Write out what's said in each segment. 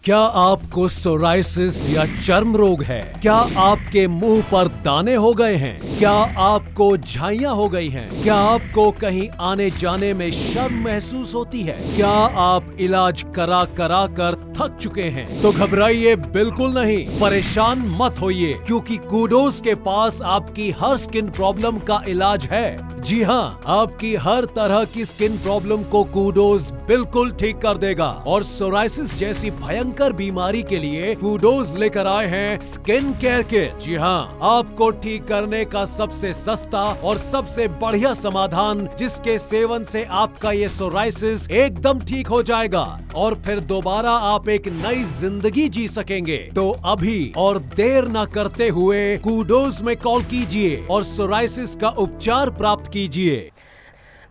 क्या आपको सोराइसिस या चर्म रोग है? क्या आपके मुंह पर दाने हो गए हैं? क्या आपको झाइयां हो गई हैं? क्या आपको कहीं आने जाने में शर्म महसूस होती है? क्या आप इलाज करा करा कर थक चुके हैं? तो घबराइए बिल्कुल नहीं, परेशान मत होइए, क्योंकि कूडोज के पास आपकी हर स्किन प्रॉब्लम का इलाज है। जी हाँ, आपकी हर तरह की स्किन प्रॉब्लम को कूडोज बिल्कुल ठीक कर देगा। और सोराइसिस जैसी भयंकर बीमारी के लिए कूडोज लेकर आए हैं स्किन केयर किट। जी हाँ, आपको ठीक करने का सबसे सस्ता और सबसे बढ़िया समाधान, जिसके सेवन से आपका ये सोराइसिस एकदम ठीक हो जाएगा और फिर दोबारा आप एक नई जिंदगी जी सकेंगे। तो अभी और देर न करते हुए कूडोज में कॉल कीजिए और सोराइसिस का उपचार प्राप्त कीजिए।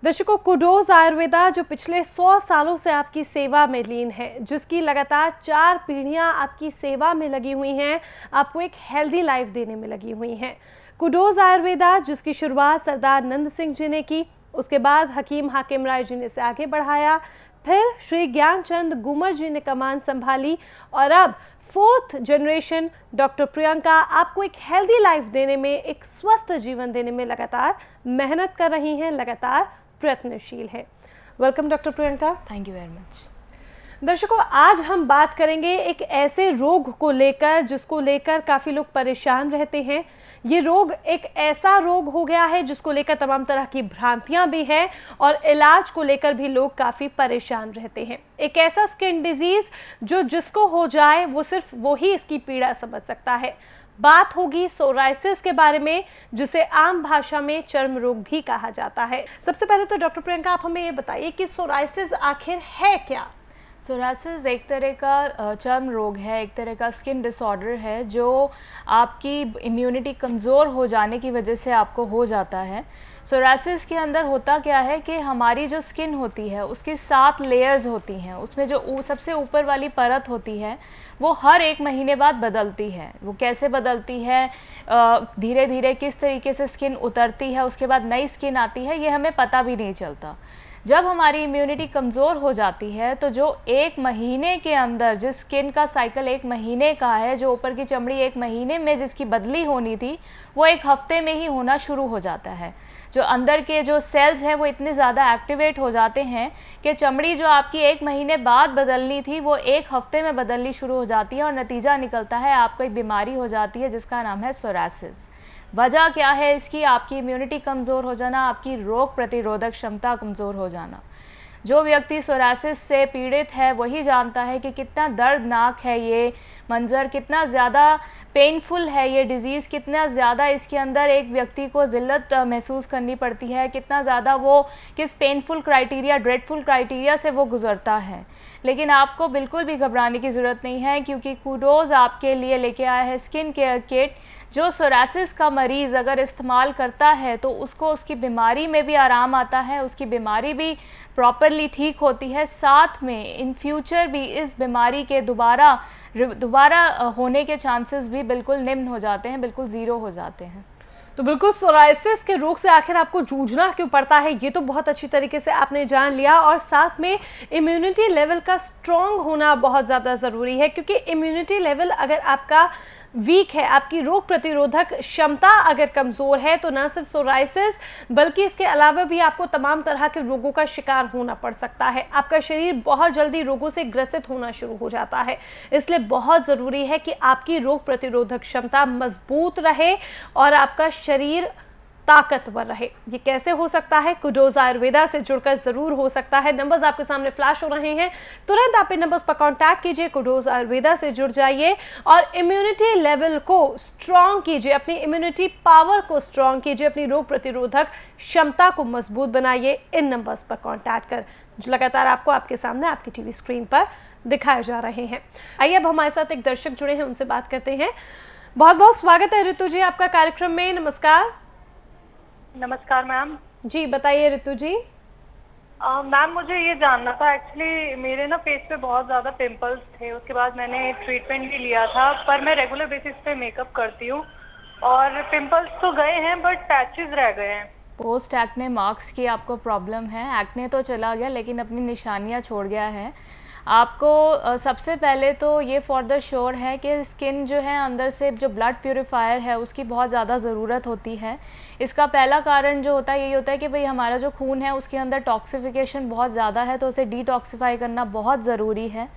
दर्शकों, कूडोज आयुर्वेदा जो पिछले 100 सालों से आपकी सेवा में लीन है, जिसकी लगातार 4 पीढ़ियां आपकी सेवा में लगी हुई हैं, आपको एक हेल्दी लाइफ देने में लगी हुई हैं। कूडोज आयुर्वेदा जिसकी शुरुआत सरदार नंद सिंह जी ने की, उसके बाद हकीम हाकिम राय जी ने इसे आगे बढ़ाया, फिर श्री ज्ञानचंद गुमर जी ने कमान संभाली और अब 4th जनरेशन डॉक्टर प्रियंका आपको एक हेल्दी लाइफ देने में, एक स्वस्थ जीवन देने में लगातार मेहनत कर रही हैं, लगातार प्रयत्नशील है। Welcome doctor Priyanka. Thank you very much. दर्शकों, आज हम बात करेंगे एक ऐसे रोग को लेकर जिसको लेकर काफ़ी लोग परेशान रहते हैं। ये रोग एक ऐसा रोग हो गया है जिसको लेकर तमाम तरह की भ्रांतियां भी हैं और इलाज को लेकर भी लोग काफ़ी परेशान रहते हैं। एक ऐसा स्किन डिजीज़ जो जिसको हो जाए वो सिर्फ वो ही इसकी पीड़ा समझ सकता है। बात होगी सोराइसिस के बारे में, जिसे आम भाषा में चर्म रोग भी कहा जाता है। सबसे पहले तो डॉक्टर प्रियंका, आप हमें ये बताइए कि सोराइसिस आखिर है क्या? सोराइसिस एक तरह का चर्म रोग है, एक तरह का स्किन डिसऑर्डर है जो आपकी इम्यूनिटी कमज़ोर हो जाने की वजह से आपको हो जाता है। सोराइसिस के अंदर होता क्या है कि हमारी जो स्किन होती है उसकी 7 लेयर्स होती हैं। उसमें जो सबसे ऊपर वाली परत होती है वो हर 1 महीने बाद बदलती है। वो कैसे बदलती है, धीरे धीरे किस तरीके से स्किन उतरती है, उसके बाद नई स्किन आती है, ये हमें पता भी नहीं चलता। जब हमारी इम्यूनिटी कमज़ोर हो जाती है तो जो 1 महीने के अंदर, जिस स्किन का साइकिल 1 महीने का है, जो ऊपर की चमड़ी 1 महीने में जिसकी बदली होनी थी, वो 1 हफ्ते में ही होना शुरू हो जाता है। जो अंदर के जो सेल्स हैं वो इतने ज़्यादा एक्टिवेट हो जाते हैं कि चमड़ी जो आपकी 1 महीने बाद बदलनी थी वो 1 हफ्ते में बदलनी शुरू हो जाती है और नतीजा निकलता है आपको एक बीमारी हो जाती है जिसका नाम है सोराइसिस। वजह क्या है इसकी? आपकी इम्यूनिटी कमज़ोर हो जाना, आपकी रोग प्रतिरोधक क्षमता कमज़ोर हो जाना। जो व्यक्ति सोराइसिस से पीड़ित है वही जानता है कि कितना दर्दनाक है ये मंज़र, कितना ज़्यादा पेनफुल है ये डिज़ीज़, कितना ज़्यादा इसके अंदर एक व्यक्ति को ज़िल्लत महसूस करनी पड़ती है, कितना ज़्यादा वो किस पेनफुल क्राइटेरिया, ड्रेडफुल क्राइटेरिया से वो गुज़रता है। लेकिन आपको बिल्कुल भी घबराने की ज़रूरत नहीं है, क्योंकि कूडोज आपके लिए लेके आया है स्किन केयर किट, जो सोराइसिस का मरीज़ अगर इस्तेमाल करता है तो उसको उसकी बीमारी में भी आराम आता है, उसकी बीमारी भी प्रॉपरली ठीक होती है, साथ में इन फ्यूचर भी इस बीमारी के दोबारा होने के चांसेस भी बिल्कुल निम्न हो जाते हैं, बिल्कुल ज़ीरो हो जाते हैं। तो बिल्कुल, सोराइसिस के रोग से आखिर आपको जूझना क्यों पड़ता है, ये तो बहुत अच्छी तरीके से आपने जान लिया। और साथ में इम्यूनिटी लेवल का स्ट्रॉन्ग होना बहुत ज़्यादा ज़रूरी है, क्योंकि इम्यूनिटी लेवल अगर आपका वीक है, आपकी रोग प्रतिरोधक क्षमता अगर कमज़ोर है, तो ना सिर्फ सोराइसिस बल्कि इसके अलावा भी आपको तमाम तरह के रोगों का शिकार होना पड़ सकता है। आपका शरीर बहुत जल्दी रोगों से ग्रसित होना शुरू हो जाता है। इसलिए बहुत ज़रूरी है कि आपकी रोग प्रतिरोधक क्षमता मजबूत रहे और आपका शरीर ताकतवर रहे। ये कैसे हो सकता है? कूडोज आयुर्वेदा से जुड़कर जरूर हो सकता है। नंबर्स आपके सामने फ्लैश हो रहे हैं, तुरंत आप इन नंबर्स पर कांटेक्ट कीजिए, कूडोज आयुर्वेदा से जुड़ जाइए और इम्यूनिटी लेवल को स्ट्रॉन्ग कीजिए, अपनी इम्यूनिटी पावर को स्ट्रॉन्ग कीजिए, अपनी रोग प्रतिरोधक क्षमता को मजबूत बनाइए इन नंबर्स पर कांटेक्ट कर, जो लगातार आपको आपके सामने आपकी टीवी स्क्रीन पर दिखाए जा रहे हैं। आइए अब हमारे साथ एक दर्शक जुड़े हैं, उनसे बात करते हैं। बहुत बहुत स्वागत है ऋतु जी आपका कार्यक्रम में। नमस्कार। नमस्कार मैम जी, बताइए ऋतु जी। मैम, मुझे ये जानना था, एक्चुअली मेरे ना फेस पे बहुत ज़्यादा पिंपल्स थे। उसके बाद मैंने ट्रीटमेंट भी लिया था, पर मैं रेगुलर बेसिस पे मेकअप करती हूँ और पिंपल्स तो गए हैं बट पैचेस रह गए हैं। पोस्ट एक्ने मार्क्स की आपको प्रॉब्लम है। एक्ने तो चला गया लेकिन अपनी निशानियाँ छोड़ गया है। आपको सबसे पहले तो ये फॉर द श्योर है कि स्किन जो है अंदर से जो ब्लड प्यूरिफायर है उसकी बहुत ज़्यादा ज़रूरत होती है। इसका पहला कारण जो होता है यही होता है कि भाई हमारा जो खून है उसके अंदर टॉक्सिफिकेशन बहुत ज़्यादा है, तो उसे डिटॉक्सिफाई करना बहुत ज़रूरी है।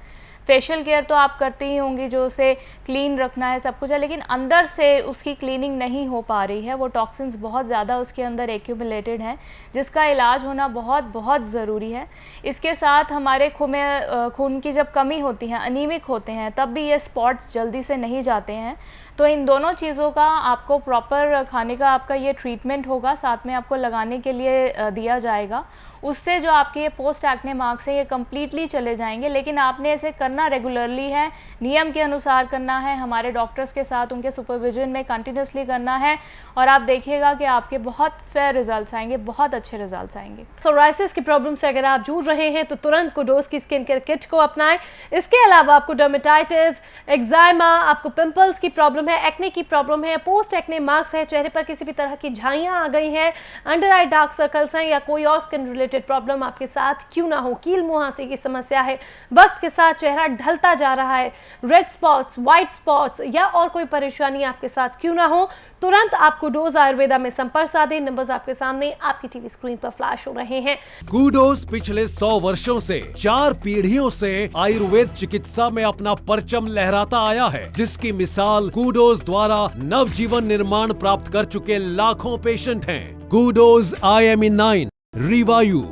फेशियल केयर तो आप करती ही होंगी, जो उसे क्लीन रखना है सब कुछ है, लेकिन अंदर से उसकी क्लीनिंग नहीं हो पा रही है, वो टॉक्सिन्स बहुत ज़्यादा उसके अंदर एक्यूमुलेटेड हैं, जिसका इलाज होना बहुत बहुत ज़रूरी है। इसके साथ हमारे खून की जब कमी होती है, अनीमिक होते हैं, तब भी ये स्पॉट्स जल्दी से नहीं जाते हैं। तो इन दोनों चीज़ों का आपको प्रॉपर खाने का आपका ये ट्रीटमेंट होगा, साथ में आपको लगाने के लिए दिया जाएगा। उससे जो आपके ये पोस्ट एक्ने मार्क्स है ये कम्प्लीटली चले जाएंगे। लेकिन आपने इसे करना रेगुलरली है, नियम के अनुसार करना है, हमारे डॉक्टर्स के साथ उनके सुपरविजन में कंटिन्यूसली करना है, और आप देखिएगा कि आपके बहुत फेयर रिजल्ट्स आएंगे, बहुत अच्छे रिजल्ट्स आएंगे। सोराइसिस की प्रॉब्लम से अगर आप जूझ रहे हैं तो तुरंत कुडोस की स्किन केयर किट को अपनाएं। इसके अलावा आपको डर्मेटाइटिस, एक्जाइमा, आपको पिंपल्स की प्रॉब्लम है, एक्ने की प्रॉब्लम है, पोस्ट एक्ने मार्क्स है, चेहरे पर किसी भी तरह की झाइयां आ गई हैं, अंडर आई डार्क सर्कल्स हैं, या कोई और स्किन रिलेटेड प्रॉब्लम आपके साथ क्यों ना हो, कील मुहासे की समस्या है, वक्त के साथ चेहरा ढलता जा रहा है, रेड स्पॉट्स, व्हाइट स्पॉट्स, या और कोई परेशानी आपके साथ क्यों ना हो, तुरंत आप कुडोस आयुर्वेदा में संपर्क साधें। नंबर्स आपके सामने आपकी टीवी स्क्रीन पर फ्लैश हो रहे हैं। कुडोस पिछले 100 वर्षों से 4 पीढ़ियों से आयुर्वेद चिकित्सा में अपना परचम लहराता आया है, जिसकी मिसाल कुडोस द्वारा नवजीवन निर्माण प्राप्त कर चुके लाखों पेशेंट हैं। कुडोस IME9, रिवायू,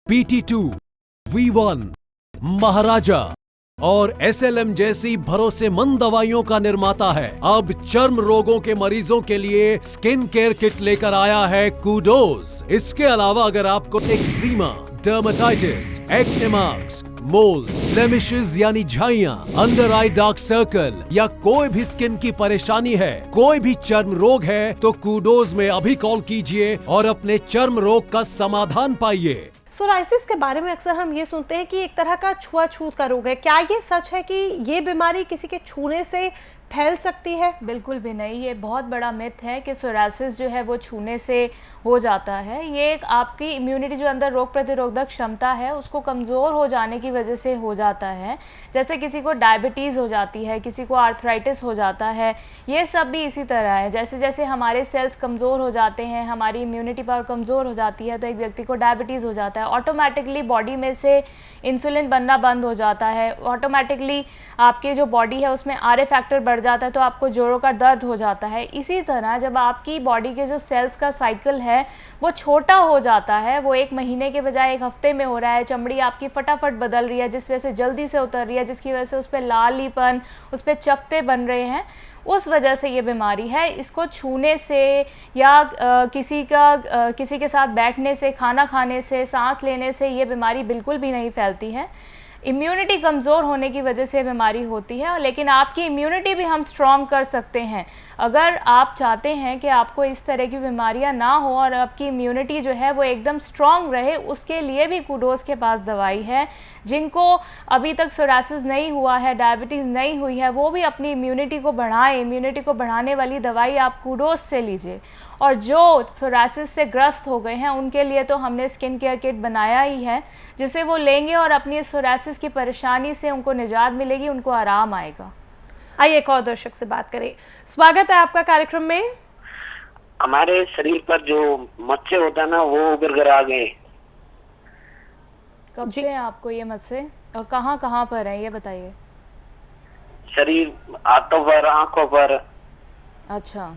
PT2, V1, महाराजा और SLM जैसी भरोसेमंद दवाइयों का निर्माता है। अब चर्म रोगों के मरीजों के लिए स्किन केयर किट लेकर आया है कुडोस। इसके अलावा अगर आपको eczema, dermatitis, acne marks, moles, blemishes यानी झाइयां, अंडर आई डार्क सर्कल या कोई भी स्किन की परेशानी है, कोई भी चर्म रोग है, तो कुडोस में अभी कॉल कीजिए और अपने चर्म रोग का समाधान पाइए। सोराइसिस के बारे में अक्सर हम ये सुनते हैं कि एक तरह का छुआछूत का रोग है। क्या ये सच है कि ये बीमारी किसी के छूने से फैल सकती है? बिल्कुल भी नहीं, ये बहुत बड़ा मिथ है कि सोराइसिस जो है वो छूने से हो जाता है। ये एक आपकी इम्यूनिटी जो अंदर रोग प्रतिरोधक क्षमता है उसको कमज़ोर हो जाने की वजह से हो जाता है। जैसे किसी को डायबिटीज़ हो जाती है, किसी को आर्थराइटिस हो जाता है, ये सब भी इसी तरह है। जैसे जैसे हमारे सेल्स कमज़ोर हो जाते हैं, हमारी इम्यूनिटी पावर कमज़ोर हो जाती है, तो एक व्यक्ति को डायबिटीज़ हो जाता है, ऑटोमेटिकली बॉडी में से इंसुलिन बनना बंद हो जाता है, ऑटोमेटिकली आपकी जो बॉडी है उसमें RA फैक्टर बढ़ जाता है, तो आपको जोड़ों का दर्द हो जाता है। इसी तरह जब आपकी बॉडी के जो सेल्स का साइकिल है वो छोटा हो जाता है, वो 1 महीने के बजाय 1 हफ्ते में हो रहा है, चमड़ी आपकी फटाफट बदल रही है जिस वजह से जल्दी से उतर रही है, जिसकी वजह से उस पर लालीपन, उस पर चकत्ते बन रहे हैं, उस वजह से ये बीमारी है। इसको छूने से या किसी के साथ बैठने से, खाना खाने से, सांस लेने से ये बीमारी बिल्कुल भी नहीं फैलती है। इम्यूनिटी कमज़ोर होने की वजह से बीमारी होती है, लेकिन आपकी इम्यूनिटी भी हम स्ट्रॉन्ग कर सकते हैं। अगर आप चाहते हैं कि आपको इस तरह की बीमारियां ना हो और आपकी इम्यूनिटी जो है वो एकदम स्ट्रॉन्ग रहे, उसके लिए भी कुडोस के पास दवाई है। जिनको अभी तक सोराइसिस नहीं हुआ है, डायबिटीज़ नहीं हुई है, वो भी अपनी इम्यूनिटी को बढ़ाएं। इम्यूनिटी को बढ़ाने वाली दवाई आप कुडोस से लीजिए। और जो सोराइसिस से ग्रस्त हो गए हैं उनके लिए तो हमने स्किन केयर किट बनाया ही है, जिसे वो लेंगे और अपनी सोराइसिस की परेशानी से उनको निजात मिलेगी, उनको आराम आएगा। आइए एक और दर्शक से बात करें। स्वागत है आपका कार्यक्रम में। हमारे शरीर पर जो मच्छर होता है ना वो उभर आ गए। कब से है आपको ये मच्छर और कहाँ कहाँ पर है ये बताइए? शरीर, हाथों पर, आंखों पर। अच्छा,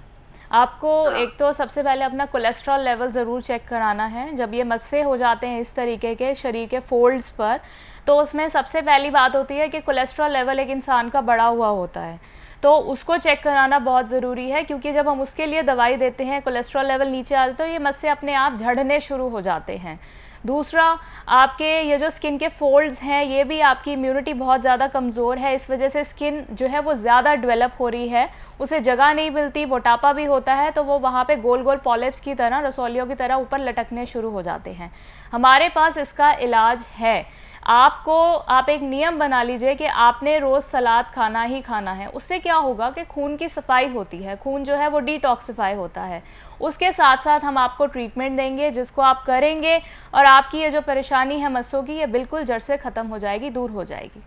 आपको एक तो सबसे पहले अपना कोलेस्ट्रॉल लेवल ज़रूर चेक कराना है। जब ये मस्से हो जाते हैं इस तरीके के शरीर के फोल्ड्स पर, तो उसमें सबसे पहली बात होती है कि कोलेस्ट्रॉल लेवल एक इंसान का बढ़ा हुआ होता है, तो उसको चेक कराना बहुत ज़रूरी है। क्योंकि जब हम उसके लिए दवाई देते हैं, कोलेस्ट्रॉल लेवल नीचे आते तो ये मस्से अपने आप झड़ने शुरू हो जाते हैं। दूसरा, आपके ये जो स्किन के फोल्ड्स हैं ये भी आपकी इम्यूनिटी बहुत ज़्यादा कमज़ोर है, इस वजह से स्किन जो है वो ज़्यादा डेवलप हो रही है, उसे जगह नहीं मिलती, मोटापा भी होता है, तो वो वहाँ पे गोल गोल पॉलिप्स की तरह, रसौलियों की तरह ऊपर लटकने शुरू हो जाते हैं। हमारे पास इसका इलाज है। आप एक नियम बना लीजिए कि आपने रोज़ सलाद खाना ही खाना है। उससे क्या होगा कि खून की सफाई होती है, खून जो है वो डिटॉक्सिफाई होता है। उसके साथ साथ हम आपको ट्रीटमेंट देंगे जिसको आप करेंगे और आपकी ये जो परेशानी है मस्सों की, ये बिल्कुल जड़ से ख़त्म हो जाएगी, दूर हो जाएगी।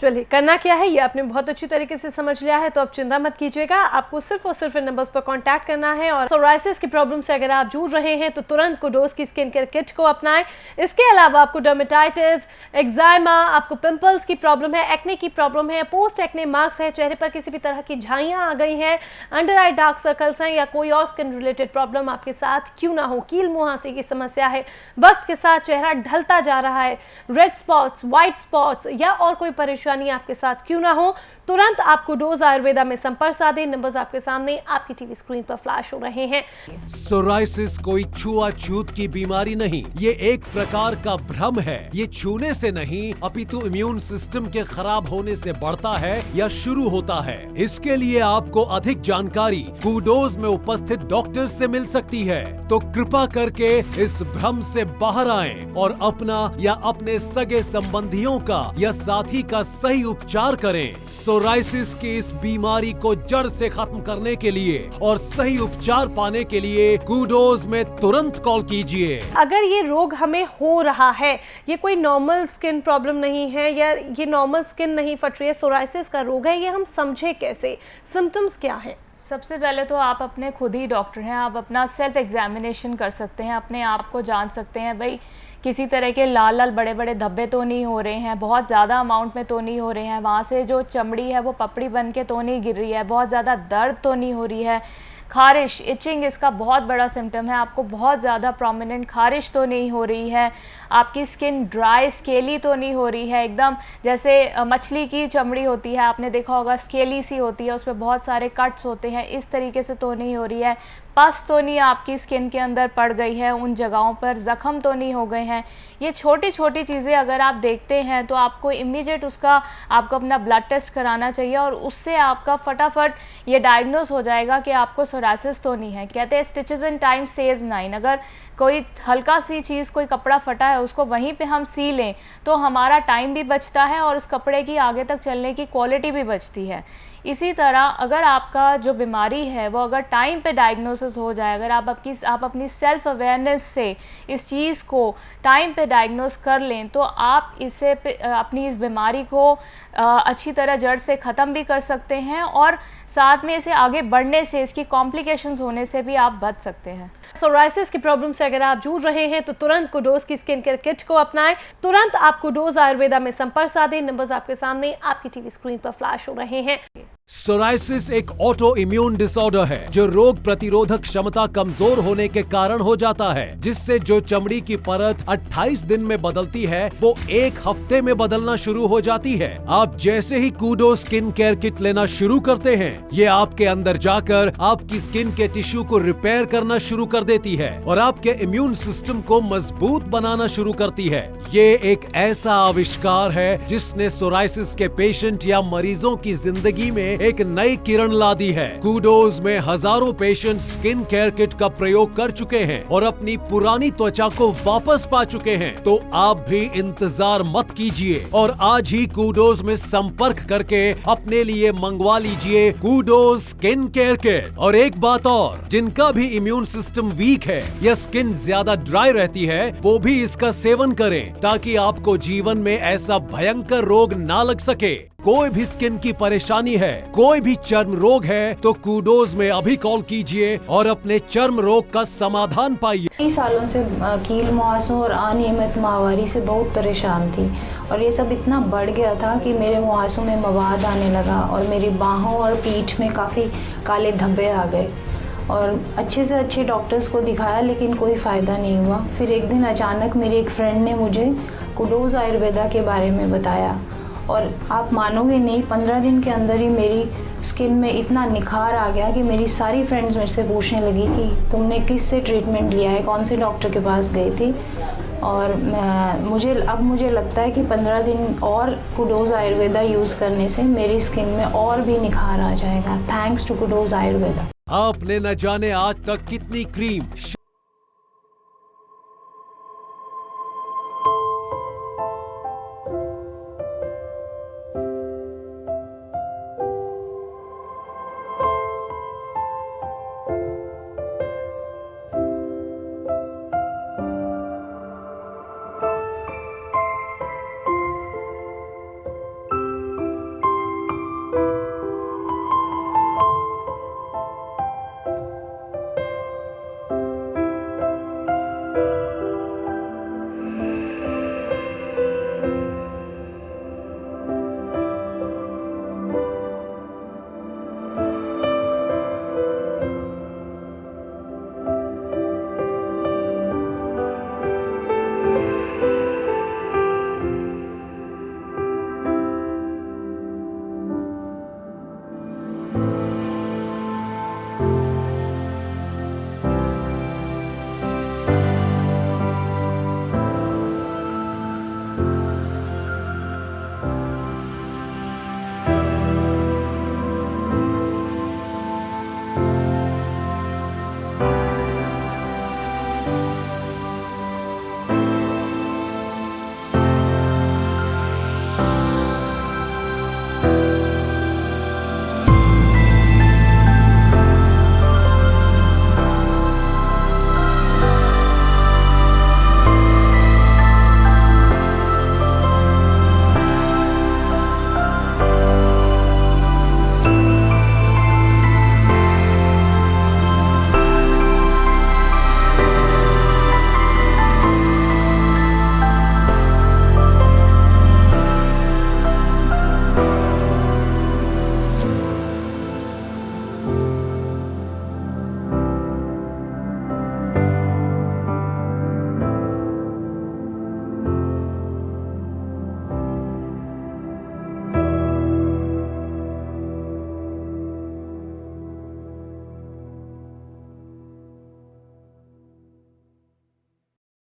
चलिए, करना क्या है ये आपने बहुत अच्छी तरीके से समझ लिया है, तो अब चिंता मत कीजिएगा। आपको सिर्फ और सिर्फ इन नंबर्स पर कांटेक्ट करना है और सोराइसिस की प्रॉब्लम से अगर आप जूझ रहे हैं तो तुरंत कुडोज की स्किन केयर किट को अपनाएं। इसके अलावा आपको डर्मेटाइटिस, एक्जाइमा, आपको पिंपल्स की प्रॉब्लम है, एक्ने की प्रॉब्लम है, पोस्ट एक्ने मार्क्स है, चेहरे पर किसी भी तरह की झाइयाँ आ गई हैं, अंडर आई डार्क सर्कल्स हैं या कोई और स्किन रिलेटेड प्रॉब्लम आपके साथ क्यों ना हो, कील मुहासे की समस्या है, वक्त के साथ चेहरा ढलता जा रहा है, रेड स्पॉट्स, व्हाइट स्पॉट्स या और कोई परेशानी आपके साथ क्यों ना हो, तुरंत आप कुडोज आयुर्वेदा में संपर्क साधें। नंबर्स आपके सामने आपकी टीवी स्क्रीन पर फ्लैश हो रहे हैं। सोराइसिस कोई छुआछूत की बीमारी नहीं, ये एक प्रकार का भ्रम है। ये छूने से नहीं अपितु इम्यून सिस्टम के खराब होने से बढ़ता है या शुरू होता है। इसके लिए आपको अधिक जानकारी कुडोज में उपस्थित डॉक्टर से मिल सकती है, तो कृपा करके इस भ्रम से बाहर आएं और अपना या अपने सगे संबंधियों का या साथी का सही उपचार करें। सोराइसिस की इस बीमारी को जड़ से खत्म करने के लिए और सही उपचार पाने के लिए कुडोज में तुरंत कॉल कीजिए। अगर ये रोग हमें हो रहा है, ये कोई नॉर्मल स्किन प्रॉब्लम नहीं है या ये नॉर्मल स्किन नहीं फट रही है, सोराइसिस का रोग है, ये हम समझे कैसे, सिम्टम्स क्या है? सबसे पहले तो आप अपने खुद ही डॉक्टर हैं, आप अपना सेल्फ एग्जामिनेशन कर सकते हैं, अपने आप को जान सकते हैं भाई किसी तरह के लाल लाल बड़े बड़े धब्बे तो नहीं हो रहे हैं, बहुत ज़्यादा अमाउंट में तो नहीं हो रहे हैं, वहाँ से जो चमड़ी है वो पपड़ी बन के तो नहीं गिर रही है, बहुत ज़्यादा दर्द तो नहीं हो रही है, खारिश, इचिंग इसका बहुत बड़ा सिम्टम है, आपको बहुत ज़्यादा प्रोमिनेंट खारिश तो नहीं हो रही है, आपकी स्किन ड्राई स्केली तो नहीं हो रही है, एकदम जैसे मछली की चमड़ी होती है, आपने देखा होगा स्केली सी होती है, उस पर बहुत सारे कट्स होते हैं, इस तरीके से तो नहीं हो रही है, पस तो नहीं आपकी स्किन के अंदर पड़ गई है, उन जगहों पर ज़ख़म तो नहीं हो गए हैं। ये छोटी छोटी चीज़ें अगर आप देखते हैं तो आपको इमीडिएट आपको अपना ब्लड टेस्ट कराना चाहिए और उससे आपका फटाफट ये डायग्नोस हो जाएगा कि आपको सोराइसिस तो नहीं है। कहते हैं स्टिचेस इन टाइम सेव्स 9। अगर कोई हल्का सी चीज़, कोई कपड़ा फटा है, उसको वहीं पे हम सी लें तो हमारा टाइम भी बचता है और उस कपड़े की आगे तक चलने की क्वालिटी भी बचती है। इसी तरह अगर आपका जो बीमारी है वो अगर टाइम पे डायग्नोसिस हो जाए, अगर आप अपनी सेल्फ अवेयरनेस से इस चीज़ को टाइम पे डायग्नोस कर लें तो आप अपनी इस बीमारी को अच्छी तरह जड़ से ख़त्म भी कर सकते हैं और साथ में इसे आगे बढ़ने से, इसकी कॉम्प्लिकेशंस होने से भी आप बच सकते हैं। सोराइसिस की प्रॉब्लम से अगर आप जूझ रहे हैं तो तुरंत कुडोज की स्किन केयर किट को अपनाएं। तुरंत आप कुडोज आयुर्वेदा में संपर्क साधें। नंबर्स आपके सामने आपकी टीवी स्क्रीन पर फ्लैश हो रहे हैं। सोराइसिस एक ऑटो इम्यून डिसऑर्डर है जो रोग प्रतिरोधक क्षमता कमजोर होने के कारण हो जाता है, जिससे जो चमड़ी की परत 28 दिन में बदलती है वो 1 हफ्ते में बदलना शुरू हो जाती है। आप जैसे ही कुडोज स्किन केयर किट लेना शुरू करते हैं, ये आपके अंदर जाकर आपकी स्किन के टिश्यू को रिपेयर करना शुरू कर देती है और आपके इम्यून सिस्टम को मजबूत बनाना शुरू करती है। ये एक ऐसा आविष्कार है जिसने सोराइसिस के पेशेंट या मरीजों की जिंदगी में एक नई किरण ला दी है। कुडोज में हजारों पेशेंट स्किन केयर किट का प्रयोग कर चुके हैं और अपनी पुरानी त्वचा को वापस पा चुके हैं। तो आप भी इंतजार मत कीजिए और आज ही कुडोज में संपर्क करके अपने लिए मंगवा लीजिए कुडोज स्किन केयर किट। और एक बात और, जिनका भी इम्यून सिस्टम वीक है या स्किन ज्यादा ड्राई रहती है वो भी इसका सेवन करें ताकि आपको जीवन में ऐसा भयंकर रोग ना लग सके। कोई भी स्किन की परेशानी है, कोई भी चर्म रोग है तो कुडोज में अभी कॉल कीजिए और अपने चर्म रोग का समाधान पाइए। कई सालों से कील मुहासों और अनियमित माहवारी से बहुत परेशान थी और ये सब इतना बढ़ गया था कि मेरे मुहासों में मवाद आने लगा और मेरी बाहों और पीठ में काफ़ी काले धब्बे आ गए और अच्छे से अच्छे डॉक्टर्स को दिखाया लेकिन कोई फ़ायदा नहीं हुआ। फिर एक दिन अचानक मेरी एक फ्रेंड ने मुझे कुडोज आयुर्वेदा के बारे में बताया और आप मानोगे नहीं, 15 दिन के अंदर ही मेरी स्किन में इतना निखार आ गया कि मेरी सारी फ्रेंड्स मेरे से पूछने लगी कि तुमने किस से ट्रीटमेंट लिया है, कौन से डॉक्टर के पास गई थी। और मुझे लगता है कि 15 दिन और कुडोज आयुर्वेदा यूज़ करने से मेरी स्किन में और भी निखार आ जाएगा। Thanks to Kudos Ayurveda. आपने न जाने आज तक कितनी क्रीम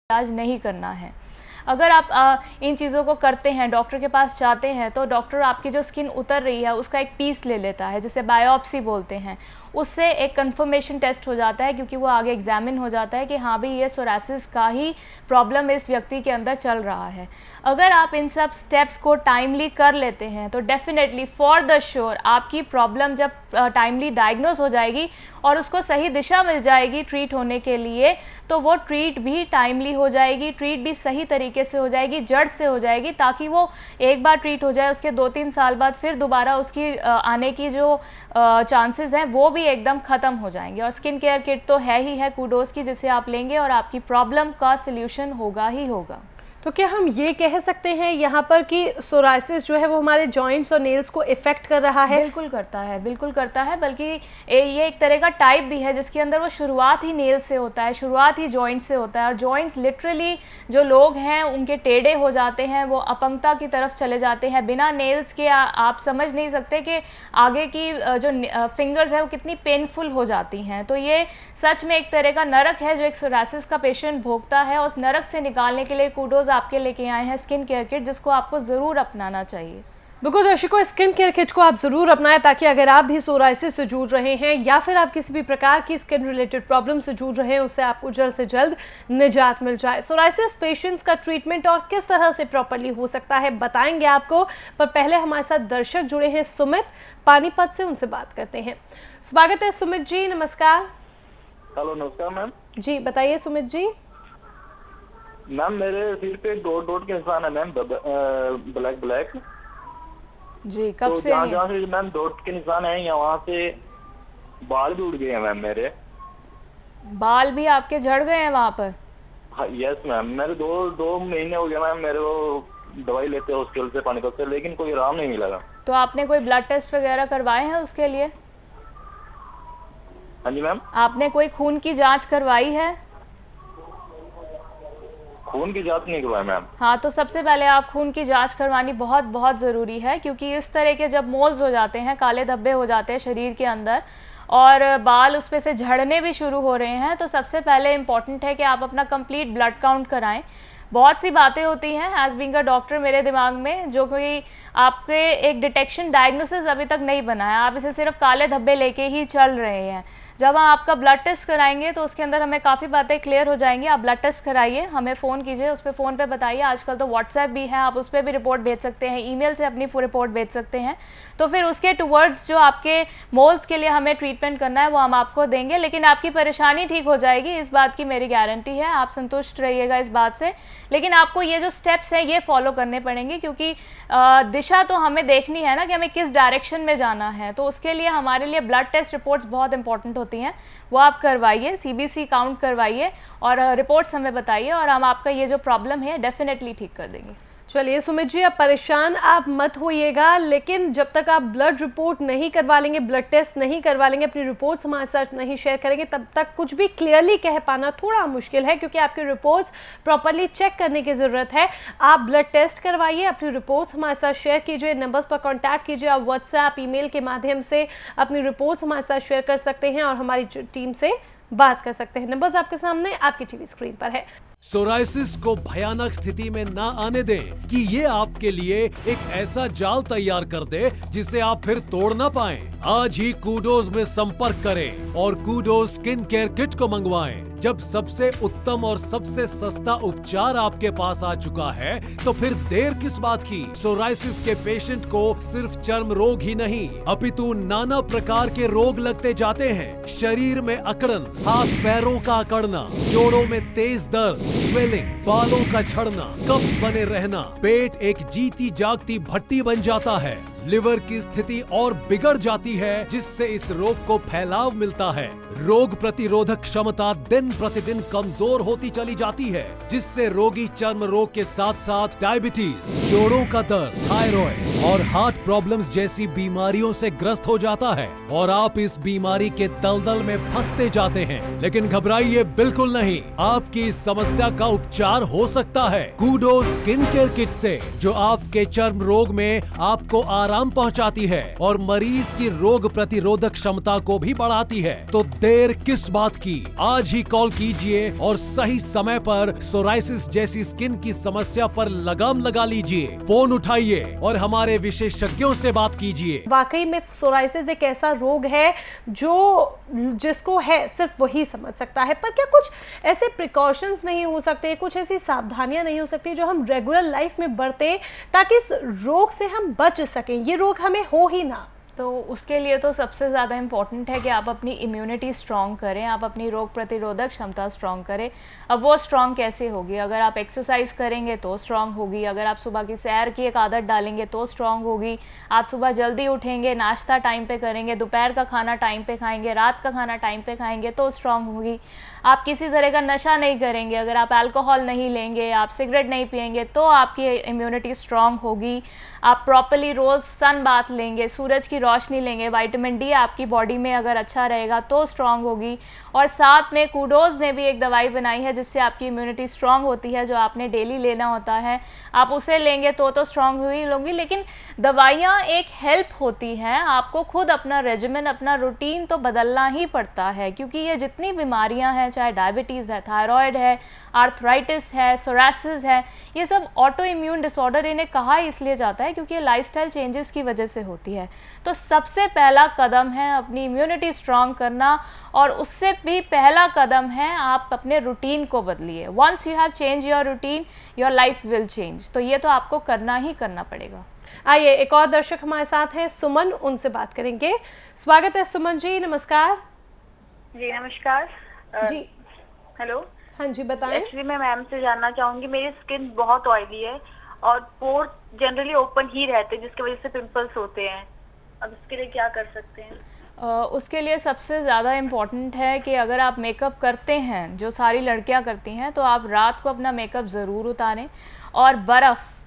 इलाज नहीं करना है। अगर आप इन चीज़ों को करते हैं, डॉक्टर के पास जाते हैं, तो डॉक्टर आपकी जो स्किन उतर रही है उसका एक पीस ले लेता है, जिसे बायोप्सी बोलते हैं। उससे एक कंफर्मेशन टेस्ट हो जाता है, क्योंकि वो आगे एग्जामिन हो जाता है कि हाँ भाई ये सोरासिस का ही प्रॉब्लम इस व्यक्ति के अंदर चल रहा है। अगर आप इन सब स्टेप्स को टाइमली कर लेते हैं तो डेफिनेटली फॉर द श्योर आपकी प्रॉब्लम जब टाइमली डायग्नोज हो जाएगी और उसको सही दिशा मिल जाएगी ट्रीट होने के लिए, तो वो ट्रीट भी टाइमली हो जाएगी, ट्रीट भी सही तरीके से हो जाएगी, जड़ से हो जाएगी, ताकि वो एक बार ट्रीट हो जाए उसके 2-3 साल बाद फिर दोबारा उसकी आने की जो चांसेस हैं वो भी एकदम ख़त्म हो जाएंगे। और स्किन केयर किट तो है ही है कूडोस की, जिसे आप लेंगे और आपकी प्रॉब्लम का सल्यूशन होगा ही होगा। तो क्या हम ये कह सकते हैं यहाँ पर कि सोराइसिस जो है वो हमारे जॉइंट्स और नेल्स को इफेक्ट कर रहा है? बिल्कुल करता है, बिल्कुल करता है, बल्कि ये एक तरह का टाइप भी है जिसके अंदर वो शुरुआत ही नेल से होता है, शुरुआत ही जॉइंट से होता है। और जॉइंट्स लिटरली जो लोग हैं उनके टेढ़े हो जाते हैं, वो अपंगता की तरफ चले जाते हैं। बिना नेल्स के आप समझ नहीं सकते कि आगे की जो फिंगर्स है वो कितनी पेनफुल हो जाती हैं। तो ये सच में एक तरह का नरक है जो एक सोरासिस का पेशेंट भोगता है। उस नरक से निकालने के लिए कूडोस आपके लेके आए हैं स्किन केयर किट, जिसको आपको ज़रूर अपनाना चाहिए। बिल्कुल दर्शकों, स्किन केयर किट को आप ज़रूर अपनाएं, ताकि अगर आप भी सोराइसिस से जूझ रहे हैं या फिर आप किसी भी प्रकार की स्किन रिलेटेड प्रॉब्लम से जूझ रहे हैं, उससे आपको जल्द से जल्द निजात मिल जाए। सोराइसिस पेशेंट्स का ट्रीटमेंट और किस तरह से प्रॉपरली हो सकता है बताएंगे आपको, पर पहले हमारे साथ दर्शक जुड़े हैं सुमित पानीपत से, उनसे बात करते हैं। स्वागत है सुमित जी, नमस्कार। हेलो, नमस्कार मैम जी, बताइए सुमित जी। मैम मेरे सिर पे डॉट के निशान है मैम, ब्लैक जी। कब तो से जहाँ से मैम डॉट के निशान है या वहाँ से बाल भी उड़ गए हैं मैम मेरे। बाल भी आपके झड़ गए हैं वहाँ पर? हाँ यस मैम, मेरे दो महीने हो गए मैम मेरे को दवाई लेते हॉस्पिटल से पानीपत से, लेकिन कोई आराम नहीं मिला। तो आपने कोई ब्लड टेस्ट वगैरह करवाए हैं उसके लिए? हाँ जी मैम। आपने कोई खून की जांच करवाई है? खून की जांच नहीं करवाई मैम। हाँ, तो सबसे पहले आप खून की जांच करवानी बहुत बहुत ज़रूरी है, क्योंकि इस तरह के जब मोल्स हो जाते हैं, काले धब्बे हो जाते हैं शरीर के अंदर और बाल उस पे से झड़ने भी शुरू हो रहे हैं, तो सबसे पहले इम्पॉर्टेंट है कि आप अपना कंप्लीट ब्लड काउंट कराएं। बहुत सी बातें होती हैं एज बीइंग अ डॉक्टर मेरे दिमाग में, जो कि आपके एक डिटेक्शन डायग्नोसिस अभी तक नहीं बना है, आप इसे सिर्फ काले धब्बे लेके ही चल रहे हैं। जब हम आपका ब्लड टेस्ट कराएंगे तो उसके अंदर हमें काफ़ी बातें क्लियर हो जाएंगी। आप ब्लड टेस्ट कराइए, हमें फ़ोन कीजिए, उस पर फ़ोन पे बताइए। आजकल तो व्हाट्सएप भी है, आप उस पर भी रिपोर्ट भेज सकते हैं, ईमेल से अपनी रिपोर्ट भेज सकते हैं। तो फिर उसके टुवर्ड्स जो आपके मोल्स के लिए हमें ट्रीटमेंट करना है वो हम आपको देंगे, लेकिन आपकी परेशानी ठीक हो जाएगी, इस बात की मेरी गारंटी है। आप संतुष्ट रहिएगा इस बात से। लेकिन आपको ये जो स्टेप्स हैं ये फॉलो करने पड़ेंगे, क्योंकि दिशा तो हमें देखनी है ना कि हमें किस डायरेक्शन में जाना है। तो उसके लिए हमारे लिए ब्लड टेस्ट रिपोर्ट्स बहुत इंपॉर्टेंट होती हैं, वो आप करवाइए, CBC काउंट करवाइए और रिपोर्ट्स हमें बताइए, और हम आपका ये जो प्रॉब्लम है डेफिनेटली ठीक कर देंगे। चलिए सुमित जी, अब परेशान आप मत होइएगा, लेकिन जब तक आप ब्लड रिपोर्ट नहीं करवा लेंगे, ब्लड टेस्ट नहीं करवा लेंगे, अपनी रिपोर्ट्स हमारे साथ नहीं शेयर करेंगे, तब तक कुछ भी क्लियरली कह पाना थोड़ा मुश्किल है, क्योंकि आपकी रिपोर्ट्स प्रॉपरली चेक करने की ज़रूरत है। आप ब्लड टेस्ट करवाइए, अपनी रिपोर्ट्स हमारे साथ शेयर कीजिए, नंबर्स पर कॉन्टैक्ट कीजिए, आप व्हाट्सएप, ईमेल के माध्यम से अपनी रिपोर्ट्स हमारे साथ शेयर कर सकते हैं और हमारी टीम से बात कर सकते हैं। नंबर्स आपके सामने आपकी टीवी स्क्रीन पर है। सोराइसिस को भयानक स्थिति में ना आने दें कि ये आपके लिए एक ऐसा जाल तैयार कर दे जिसे आप फिर तोड़ ना पाएं। आज ही कूडोस में संपर्क करें और कूडोस स्किन केयर किट को मंगवाएं। जब सबसे उत्तम और सबसे सस्ता उपचार आपके पास आ चुका है तो फिर देर किस बात की। सोराइसिस के पेशेंट को सिर्फ चर्म रोग ही नहीं अपितु नाना प्रकार के रोग लगते जाते हैं। शरीर में अकड़न, हाथ पैरों का अकड़ना, जोड़ों में तेज दर्द, स्वेलिंग, बालों का झड़ना, कब्ज बने रहना, पेट एक जीती जागती भट्टी बन जाता है, लिवर की स्थिति और बिगड़ जाती है, जिससे इस रोग को फैलाव मिलता है। रोग प्रतिरोधक क्षमता दिन प्रतिदिन कमजोर होती चली जाती है, जिससे रोगी चर्म रोग के साथ साथ डायबिटीज, जोड़ों का दर्द, थायराइड और हार्ट प्रॉब्लम्स जैसी बीमारियों से ग्रस्त हो जाता है और आप इस बीमारी के दलदल में फंसते जाते हैं। लेकिन घबराइए बिल्कुल नहीं, आपकी इस समस्या का उपचार हो सकता है कूडोस स्किन केयर किट से, जो आपके चर्म रोग में आपको आराम पहुंचाती है और मरीज की रोग प्रतिरोधक क्षमता को भी बढ़ाती है। तो देर किस बात की, आज ही कॉल कीजिए और सही समय पर सोराइसिस जैसी स्किन की समस्या पर लगाम लगा लीजिए। फोन उठाइए और हमारे विशेषज्ञों से बात कीजिए। वाकई में सोराइसिस एक ऐसा रोग है जो जिसको है सिर्फ वही समझ सकता है, पर क्या कुछ ऐसे प्रिकॉशंस नहीं हो सकते, कुछ ऐसी सावधानियां नहीं हो सकती जो हम रेगुलर लाइफ में बरतें ताकि इस रोग से हम बच सकें, ये रोग हमें हो ही ना? तो उसके लिए तो सबसे ज़्यादा इम्पॉर्टेंट है कि आप अपनी इम्यूनिटी स्ट्रॉन्ग करें, आप अपनी रोग प्रतिरोधक क्षमता स्ट्रॉन्ग करें। अब वो स्ट्रॉन्ग कैसे होगी? अगर आप एक्सरसाइज करेंगे तो स्ट्रॉन्ग होगी, अगर आप सुबह की सैर की एक आदत डालेंगे तो स्ट्रॉन्ग होगी, आप सुबह जल्दी उठेंगे, नाश्ता टाइम पे करेंगे, दोपहर का खाना टाइम पे खाएंगे, रात का खाना टाइम पे खाएंगे तो स्ट्रॉन्ग होगी। आप किसी तरह का नशा नहीं करेंगे, अगर आप अल्कोहल नहीं लेंगे, आप सिगरेट नहीं पिएंगे तो आपकी इम्यूनिटी स्ट्रॉन्ग होगी। आप प्रॉपरली रोज़ सन बाथ लेंगे, सूरज की रोशनी लेंगे, विटामिन डी आपकी बॉडी में अगर अच्छा रहेगा तो स्ट्रॉन्ग होगी। और साथ में कूडोज ने भी एक दवाई बनाई है जिससे आपकी इम्यूनिटी स्ट्रॉन्ग होती है, जो आपने डेली लेना होता है, आप उसे लेंगे तो स्ट्रॉन्ग हुई लोगी। लेकिन दवाइयाँ एक हेल्प होती हैं, आपको खुद अपना रेजिमेंट, अपना रूटीन तो बदलना ही पड़ता है, क्योंकि ये जितनी बीमारियाँ हैं, चाहे डायबिटीज़ है, थायराइड है, आर्थराइटिस है, सोरासिस है, ये सब ऑटो इम्यून डिसऑर्डर इन्हें कहा इसलिए जाता है क्योंकि ये लाइफस्टाइल चेंजेस की वजह से होती है। तो सबसे पहला कदम है अपनी इम्यूनिटी स्ट्रॉन्ग करना, और उससे भी पहला कदम है आप अपने रूटीन को बदलिए। Once you have change your routine, your life will change. तो ये तो आपको करना ही करना पड़ेगा। आइए एक और दर्शक हमारे साथ हैं, सुमन, उनसे बात करेंगे। स्वागत है सुमन जी, नमस्कार। जी नमस्कार। जी हेलो। हाँ जी बताएं। एक्चुअली मैं मैम से जानना चाहूंगी, मेरी स्किन बहुत ऑयली है और पोर जनरली ओपन ही रहते हैं जिसकी वजह से पिंपल्स होते हैं। अब इसके लिए क्या कर सकते हैं? उसके लिए सबसे ज़्यादा इम्पॉर्टेंट है कि अगर आप मेकअप करते हैं, जो सारी लड़कियां करती हैं, तो आप रात को अपना मेकअप ज़रूर उतारें और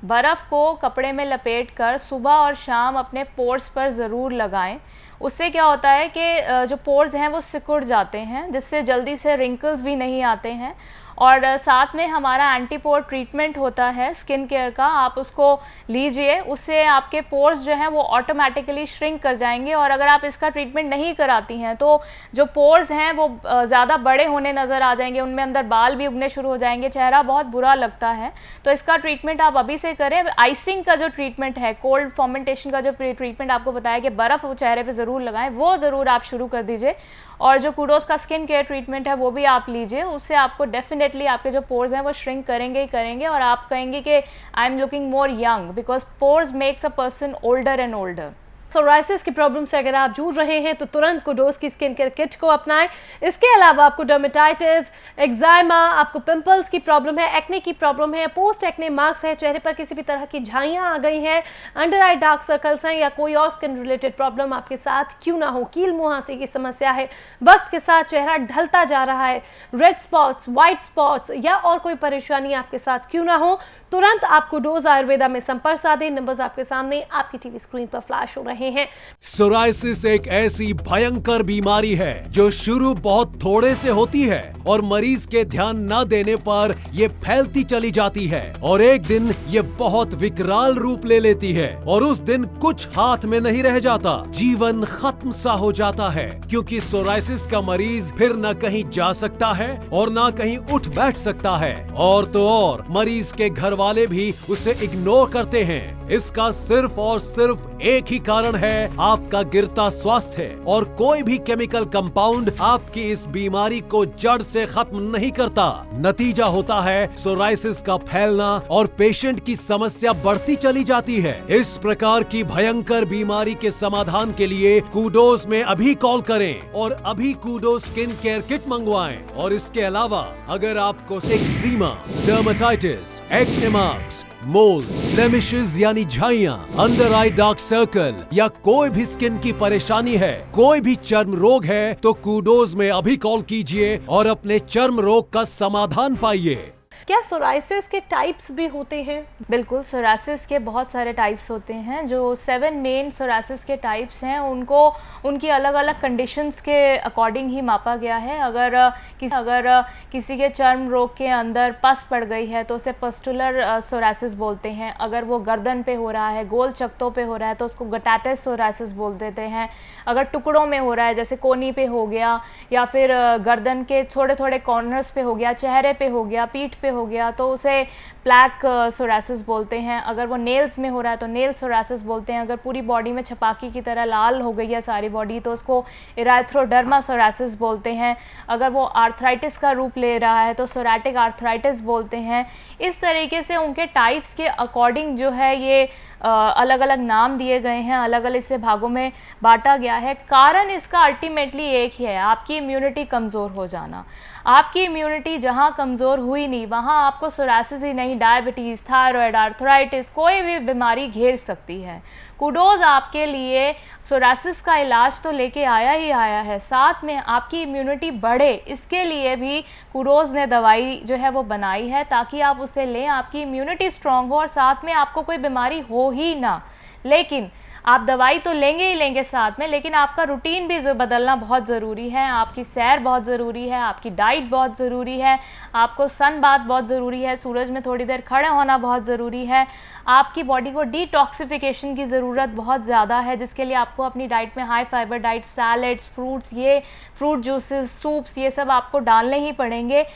बर्फ़ को कपड़े में लपेट कर सुबह और शाम अपने पोर्स पर ज़रूर लगाएं। उससे क्या होता है कि जो पोर्स हैं वो सिकुड़ जाते हैं, जिससे जल्दी से रिंकल्स भी नहीं आते हैं। और साथ में हमारा एंटी पोर ट्रीटमेंट होता है स्किन केयर का, आप उसको लीजिए, उससे आपके पोर्स जो हैं वो ऑटोमेटिकली श्रिंक कर जाएंगे। और अगर आप इसका ट्रीटमेंट नहीं कराती हैं तो जो पोर्स हैं वो ज़्यादा बड़े होने नज़र आ जाएंगे, उनमें अंदर बाल भी उगने शुरू हो जाएंगे, चेहरा बहुत बुरा लगता है। तो इसका ट्रीटमेंट आप अभी से करें। आइसिंग का जो ट्रीटमेंट है, कोल्ड फॉर्मेंटेशन का जो ट्रीटमेंट आपको बताया कि बर्फ़ वो चेहरे पर ज़रूर लगाएं, वो ज़रूर आप शुरू कर दीजिए। और जो कूडोज का स्किन केयर ट्रीटमेंट है वो भी आप लीजिए, उससे आपको डेफिनेटली आपके जो पोर्स हैं वो श्रिंक करेंगे ही करेंगे, और आप कहेंगे कि I am looking more young, because pores makes a person older and older. Psoriasis की प्रॉब्लम से अगर आप जूझ रहे हैं तो तुरंत कूडोज की स्किन केयर किट को अपनाएं। इसके अलावा आपको डर्मेटाइटिस, एक्जाइमा, आपको पिंपल्स की प्रॉब्लम है, एक्ने की प्रॉब्लम है, पोस्ट एक्ने मार्क्स है, चेहरे पर किसी भी तरह की झाइयां आ गई हैं, अंडर आई डार्क सर्कल्स हैं, या कोई और स्किन रिलेटेड प्रॉब्लम आपके साथ क्यों ना हो, कील मुहासे की समस्या है, वक्त के साथ चेहरा ढलता जा रहा है, रेड स्पॉट्स, व्हाइट स्पॉट्स, या और कोई परेशानी आपके साथ क्यों ना हो, तुरंत आप कूडोज आयुर्वेदा में संपर्क साधें। नंबर्स आपके सामने आपकी टीवी स्क्रीन पर फ्लैश हो रहे हैं। सोराइसिस एक ऐसी भयंकर बीमारी है जो शुरू बहुत थोड़े से होती है और मरीज के ध्यान न देने पर ये फैलती चली जाती है, और एक दिन ये बहुत विकराल रूप ले लेती है, और उस दिन कुछ हाथ में नहीं रह जाता, जीवन खत्म सा हो जाता है, क्योंकि सोराइसिस का मरीज फिर न कहीं जा सकता है और न कहीं उठ बैठ सकता है, और तो और मरीज के घर वाले भी उसे इग्नोर करते हैं। इसका सिर्फ और सिर्फ एक ही कारण है, आपका गिरता स्वास्थ्य, और कोई भी केमिकल कंपाउंड आपकी इस बीमारी को जड़ से खत्म नहीं करता। नतीजा होता है सोराइसिस का फैलना और पेशेंट की समस्या बढ़ती चली जाती है। इस प्रकार की भयंकर बीमारी के समाधान के लिए कूडोज में अभी कॉल करें और अभी कूडोज स्किन केयर किट मंगवाएं। और इसके अलावा अगर आपको एक्जिमा, डर्मेटाइटिस, एक्ने मार्क्स, मोल, ब्लेमिशेस यानी झाइयां, अंडर आई डार्क सर्कल या कोई भी स्किन की परेशानी है, कोई भी चर्म रोग है, तो कूडोज में अभी कॉल कीजिए और अपने चर्म रोग का समाधान पाइए। क्या सोराइसिस के टाइप्स भी होते हैं? बिल्कुल, सोरासिस के बहुत सारे टाइप्स होते हैं। जो 7 मेन सोरासिस के टाइप्स हैं उनको उनकी अलग अलग कंडीशंस के अकॉर्डिंग ही मापा गया है। अगर किसी के चर्म रोग के अंदर पस पड़ गई है तो उसे पस्टुलर सोरासिस बोलते हैं। अगर वो गर्दन पे हो रहा है, गोल चकतों पे हो रहा है तो उसको गटाटिस सोरासिस बोल देते हैं। अगर टुकड़ों में हो रहा है जैसे कोनी पे हो गया या फिर गर्दन के थोड़े थोड़े कॉर्नर्स पे हो गया, चेहरे पे हो गया, पीठ पे हो गया तो उसे प्लैक सोरासिस बोलते हैं। अगर वो नेल्स में हो रहा है तो नेल सोरासिस बोलते हैं। अगर पूरी बॉडी में छपाकी की तरह लाल हो गई है सारी बॉडी तो उसको इराथ्रोडर्मा सोरासिस बोलते हैं। अगर वो आर्थराइटिस का रूप ले रहा है तो सोराटिक आर्थराइटिस बोलते हैं। इस तरीके से उनके टाइप्स के अकॉर्डिंग जो है ये अलग अलग नाम दिए गए हैं, अलग अलग इसे भागों में बांटा गया है। कारण इसका अल्टीमेटली एक ही है, आपकी इम्यूनिटी कमज़ोर हो जाना। आपकी इम्यूनिटी जहाँ कमज़ोर हुई नहीं वहाँ आपको सोरासिस ही नहीं, डायबिटीज़, थायराइड, आर्थराइटिस, कोई भी बीमारी घेर सकती है। कुडोज़ आपके लिए सोरासिस का इलाज तो लेके आया ही आया है, साथ में आपकी इम्यूनिटी बढ़े इसके लिए भी कुडोज़ ने दवाई जो है वो बनाई है ताकि आप उसे लें, आपकी इम्यूनिटी स्ट्रांग हो और साथ में आपको कोई बीमारी हो ही ना। लेकिन आप दवाई तो लेंगे ही लेंगे साथ में, लेकिन आपका रूटीन भी बदलना बहुत ज़रूरी है। आपकी सैर बहुत ज़रूरी है, आपकी डाइट बहुत ज़रूरी है, आपको सन बाथ बहुत ज़रूरी है, सूरज में थोड़ी देर खड़े होना बहुत ज़रूरी है। आपकी बॉडी को डिटॉक्सिफिकेशन की ज़रूरत बहुत ज़्यादा है जिसके लिए आपको अपनी डाइट में high fibre diet, salads, fruits, ये फ्रूट जूसेस, सूप्स, ये सब आपको डालने ही पड़ेंगे।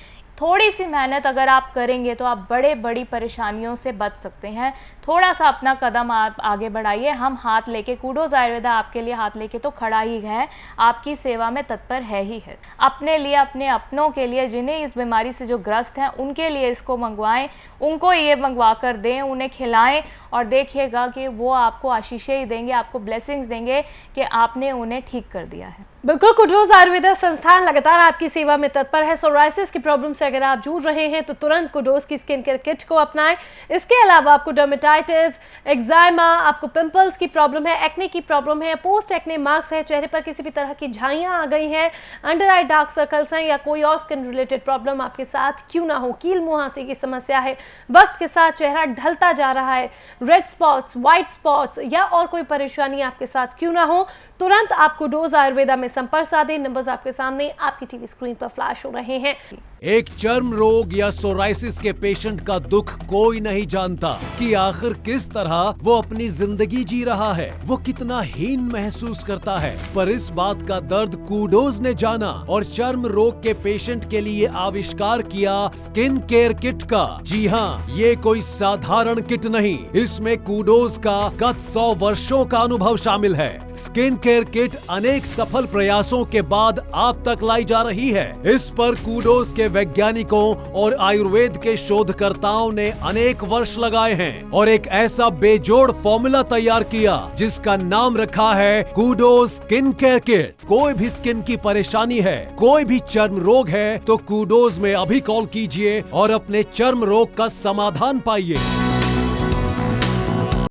थोड़ी सी मेहनत अगर आप करेंगे तो आप बड़ी परेशानियों से बच सकते हैं। थोड़ा सा अपना कदम आप आगे बढ़ाइए। हम हाथ लेके, कुडोज़ आयुर्वेदा आपके लिए हाथ लेके तो खड़ा ही है, आपकी सेवा में तत्पर है ही है। अपने लिए, अपने अपनों के लिए, जिन्हें इस बीमारी से जो ग्रस्त हैं उनके लिए इसको मंगवाएं, उनको ये मंगवा कर दें, उन्हें खिलाएं और देखिएगा कि वो आपको आशीषें ही देंगे, आपको ब्लेसिंग्स देंगे कि आपने उन्हें ठीक कर दिया है। बिल्कुल, कुडोज़ आयुर्वेदा संस्थान लगातार आपकी सेवा में तत्पर है। सोराइसिस की प्रॉब्लम से अगर आप जूझ रहे हैं तो तुरंत कुडोज़ की स्किन केयर किट को अपनाएं। इसके अलावा आपको डर्मेटाइटिस, एक्जाइमा, आपको पिंपल्स की प्रॉब्लम है, एक्ने की प्रॉब्लम है, पोस्ट एक्ने मार्क्स है, चेहरे पर किसी भी तरह की झाइयाँ आ गई हैं, अंडर आई डार्क सर्कल्स हैं या कोई और स्किन रिलेटेड प्रॉब्लम आपके साथ क्यों ना हो, कील मुहासे की समस्या है, वक्त के साथ चेहरा ढलता जा रहा है, रेड स्पॉट्स, व्हाइट स्पॉट्स या और कोई परेशानी आपके साथ क्यों ना हो, तुरंत आप कुडोज़ आयुर्वेदा में संपर्क साधें। नंबर्स आपके सामने आपकी टीवी स्क्रीन पर फ्लैश हो रहे हैं। एक चर्म रोग या सोराइसिस के पेशेंट का दुख कोई नहीं जानता कि आखिर किस तरह वो अपनी जिंदगी जी रहा है, वो कितना हीन महसूस करता है। पर इस बात का दर्द कुडोज़ ने जाना और चर्म रोग के पेशेंट के लिए आविष्कार किया स्किन केयर किट का। जी हाँ, ये कोई साधारण किट नहीं, इसमें कुडोज़ का गत 100 वर्षों का अनुभव शामिल है। स्किन केयर किट अनेक सफल प्रयासों के बाद आप तक लाई जा रही है। इस पर कुडोज़ के वैज्ञानिकों और आयुर्वेद के शोधकर्ताओं ने अनेक वर्ष लगाए हैं और एक ऐसा बेजोड़ फॉर्मूला तैयार किया जिसका नाम रखा है कुडोज़ स्किन केयर किट। कोई भी स्किन की परेशानी है, कोई भी चर्म रोग है तो कुडोज़ में अभी कॉल कीजिए और अपने चर्म रोग का समाधान पाइए।